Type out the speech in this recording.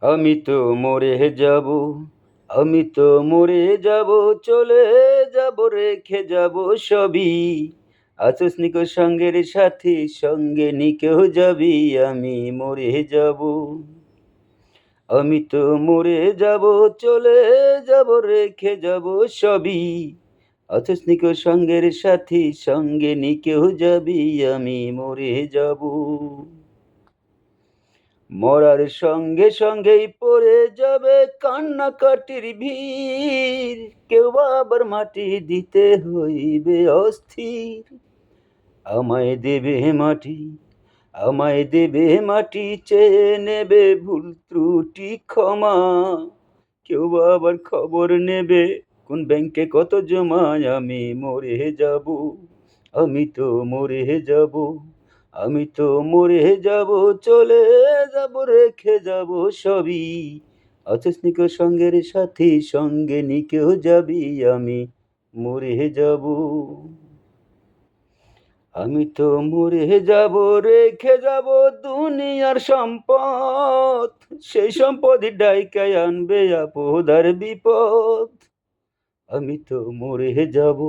আমি তো মরে যাব, আমি তো মরে যাব, চলে যাব, রেখে যাব সবই। আছোস নিকো সঙ্গের সাথী, সঙ্গে নিকেও যাবি, আমি মরে যাব। আমি তো মরে যাব, চলে যাব, রেখে যাব সবই। আছোস নিকো সঙ্গের সাথী, সঙ্গে নিকেও যাবি, আমি মরে যাব। মরার সঙ্গে সঙ্গেই পড়ে যাবে কান্নাকাটির ভিড়, কেউ বা আবার মাটি দিতে হইবে অস্থির। আমায় দেবে মাটি, আমায় দেবে মাটি, চেয়ে নেবে ভুল ত্রুটি ক্ষমা। কেউ বা আবার খবর নেবে কোন ব্যাংকে কত জমা। আমি মরে যাব, আমি তো মরে যাব, আমি তো মরে যাব, চলে যাব, রেখে যাব সবই। আছিস নিকো সঙ্গের সাথী, সঙ্গে নিকেও যাবি, আমি মরে যাব। আমি তো মরে যাব, রেখে যাব দুনিয়ার সম্পদ, সেই সম্পদই ডাইকায় আনবে আপদ আর বিপদ। আমি তো মরে যাব,